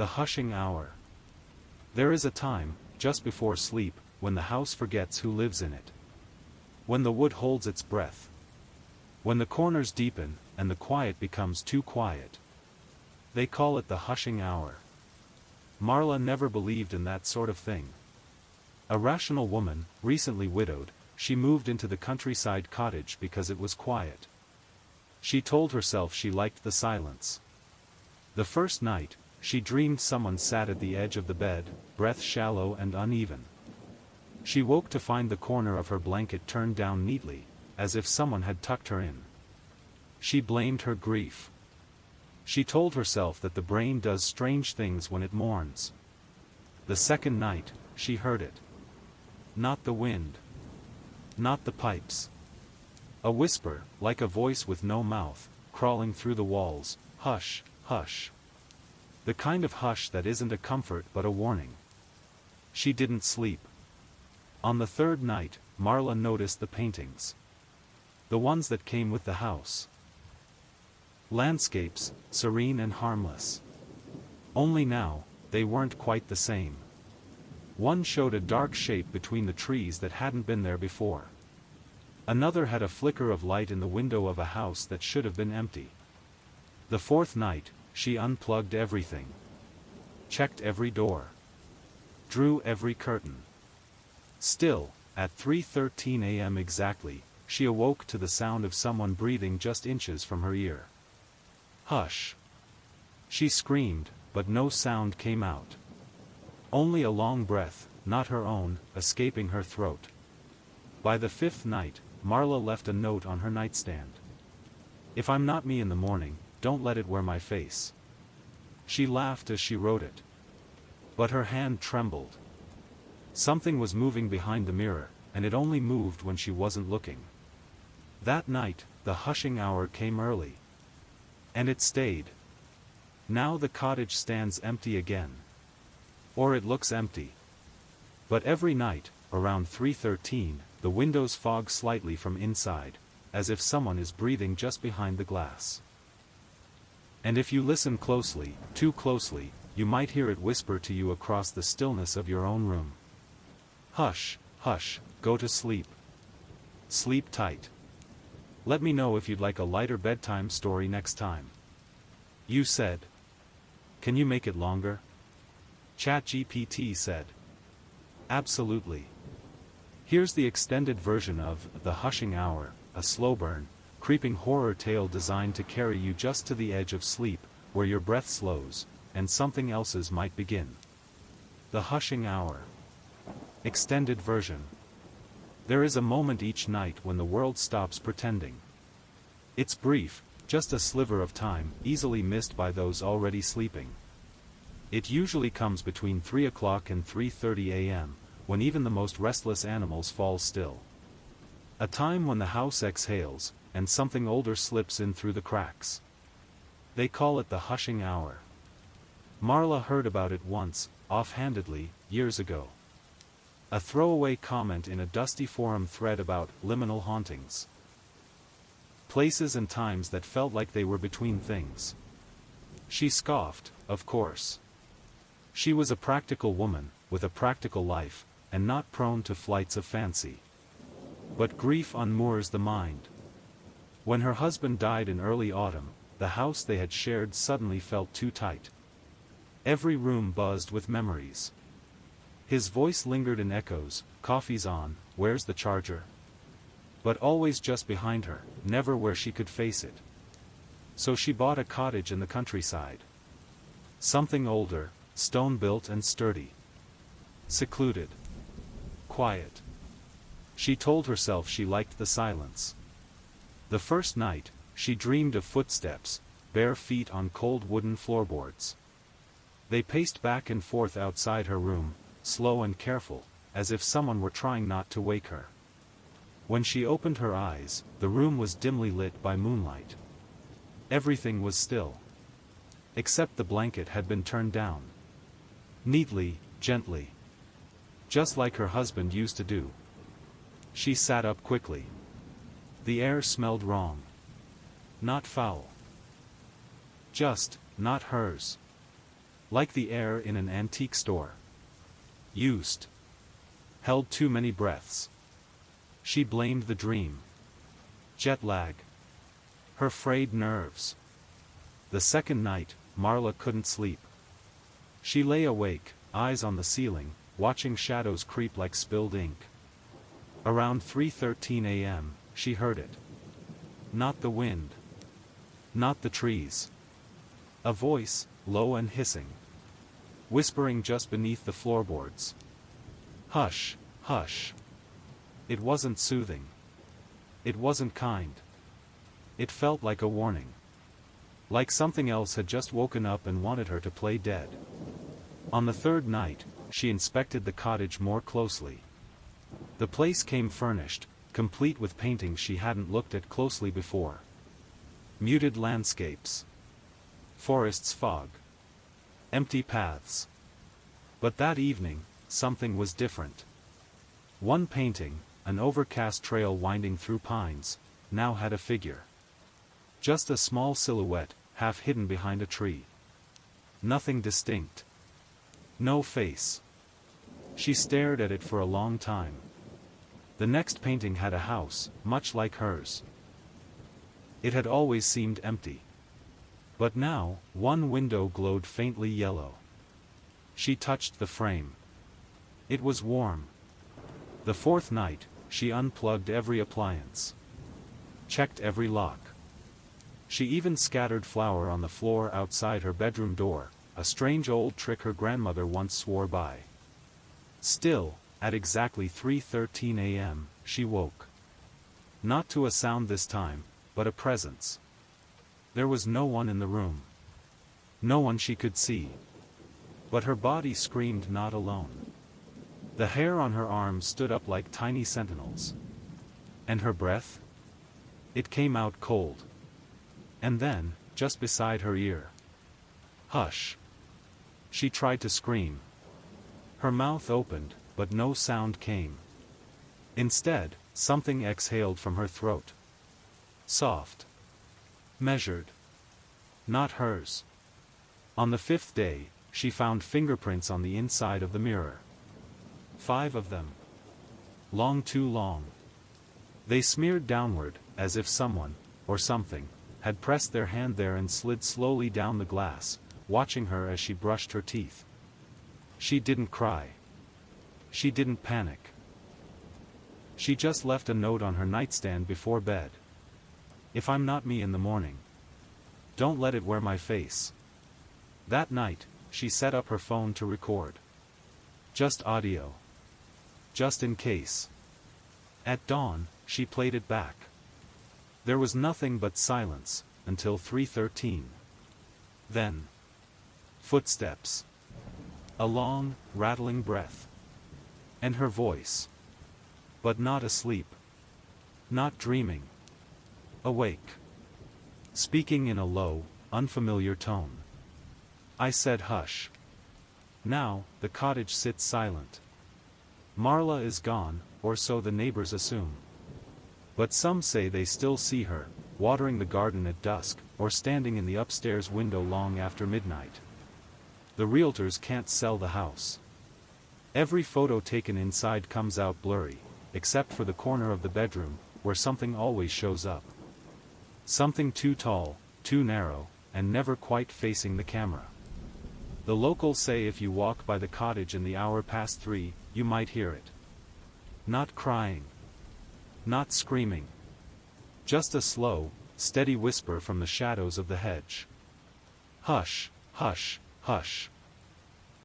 The hushing hour. There is a time, just before sleep, when the house forgets who lives in it. When the wood holds its breath. When the corners deepen, and the quiet becomes too quiet. They call it the hushing hour. Marla never believed in that sort of thing. A rational woman, recently widowed, she moved into the countryside cottage because it was quiet. She told herself she liked the silence. The first night, she dreamed someone sat at the edge of the bed, breath shallow and uneven. She woke to find the corner of her blanket turned down neatly, as if someone had tucked her in. She blamed her grief. She told herself that the brain does strange things when it mourns. The second night, she heard it. Not the wind. Not the pipes. A whisper, like a voice with no mouth, crawling through the walls, hush, hush. The kind of hush that isn't a comfort but a warning. She didn't sleep. On the third night, Marla noticed the paintings. The ones that came with the house. Landscapes, serene and harmless. Only now, they weren't quite the same. One showed a dark shape between the trees that hadn't been there before. Another had a flicker of light in the window of a house that should have been empty. The fourth night, she unplugged everything. Checked every door. Drew every curtain. Still, at 3:13 a.m. exactly, she awoke to the sound of someone breathing just inches from her ear. Hush! She screamed, but no sound came out. Only a long breath, not her own, escaping her throat. By the fifth night, Marla left a note on her nightstand. If I'm not me in the morning, don't let it wear my face. She laughed as she wrote it. But her hand trembled. Something was moving behind the mirror, and it only moved when she wasn't looking. That night, the hushing hour came early. And it stayed. Now the cottage stands empty again. Or it looks empty. But every night, around 3:13, the windows fog slightly from inside, as if someone is breathing just behind the glass. And if you listen closely, too closely, you might hear it whisper to you across the stillness of your own room. Hush, hush, go to sleep. Sleep tight. Let me know if you'd like a lighter bedtime story next time. You said. Can you make it longer? ChatGPT said. Absolutely. Here's the extended version of The Hushing Hour, a slow burn, creeping horror tale designed to carry you just to the edge of sleep, where your breath slows, and something else's might begin. The Hushing Hour. Extended version. There is a moment each night when the world stops pretending. It's brief, just a sliver of time, easily missed by those already sleeping. It usually comes between 3 o'clock and 3:30 a.m., when even the most restless animals fall still. A time when the house exhales, and something older slips in through the cracks. They call it the hushing hour. Marla heard about it once, offhandedly, years ago. A throwaway comment in a dusty forum thread about liminal hauntings. Places and times that felt like they were between things. She scoffed, of course. She was a practical woman, with a practical life, and not prone to flights of fancy. But grief unmoors the mind. When her husband died in early autumn, the house they had shared suddenly felt too tight. Every room buzzed with memories. His voice lingered in echoes, coffee's on, where's the charger? But always just behind her, never where she could face it. So she bought a cottage in the countryside. Something older, stone-built and sturdy. Secluded. Quiet. She told herself she liked the silence. The first night, she dreamed of footsteps, bare feet on cold wooden floorboards. They paced back and forth outside her room, slow and careful, as if someone were trying not to wake her. When she opened her eyes, the room was dimly lit by moonlight. Everything was still. Except the blanket had been turned down. Neatly, gently. Just like her husband used to do. She sat up quickly. The air smelled wrong. Not foul. Just, not hers. Like the air in an antique store. Used. Held too many breaths. She blamed the dream. Jet lag. Her frayed nerves. The second night, Marla couldn't sleep. She lay awake, eyes on the ceiling, watching shadows creep like spilled ink. Around 3:13 a.m., she heard it. Not the wind. Not the trees. A voice, low and hissing. Whispering just beneath the floorboards. Hush, hush. It wasn't soothing. It wasn't kind. It felt like a warning. Like something else had just woken up and wanted her to play dead. On the third night, she inspected the cottage more closely. The place came furnished, complete with paintings she hadn't looked at closely before. Muted landscapes. Forests fog. Empty paths. But that evening, something was different. One painting, an overcast trail winding through pines, now had a figure. Just a small silhouette, half hidden behind a tree. Nothing distinct. No face. She stared at it for a long time. The next painting had a house, much like hers. It had always seemed empty. But now, one window glowed faintly yellow. She touched the frame. It was warm. The fourth night, she unplugged every appliance. Checked every lock. She even scattered flour on the floor outside her bedroom door, a strange old trick her grandmother once swore by. Still, at exactly 3:13 a.m., she woke. Not to a sound this time, but a presence. There was no one in the room. No one she could see. But her body screamed not alone. The hair on her arms stood up like tiny sentinels. And her breath? It came out cold. And then, just beside her ear. Hush. She tried to scream. Her mouth opened, but no sound came. Instead, something exhaled from her throat. Soft. Measured. Not hers. On the fifth day, she found fingerprints on the inside of the mirror. 5 of them. Long, too long. They smeared downward, as if someone, or something, had pressed their hand there and slid slowly down the glass, watching her as she brushed her teeth. She didn't cry. She didn't panic. She just left a note on her nightstand before bed. If I'm not me in the morning, don't let it wear my face. That night, she set up her phone to record. Just audio. Just in case. At dawn, she played it back. There was nothing but silence, until 3:13. Then. Footsteps. A long, rattling breath. And her voice. But not asleep. Not dreaming. Awake. Speaking in a low, unfamiliar tone. I said hush. Now, the cottage sits silent. Marla is gone, or so the neighbors assume. But some say they still see her, watering the garden at dusk, or standing in the upstairs window long after midnight. The realtors can't sell the house. Every photo taken inside comes out blurry, except for the corner of the bedroom, where something always shows up. Something too tall, too narrow, and never quite facing the camera. The locals say if you walk by the cottage in the hour past 3, you might hear it. Not crying. Not screaming. Just a slow, steady whisper from the shadows of the hedge. Hush, hush, hush.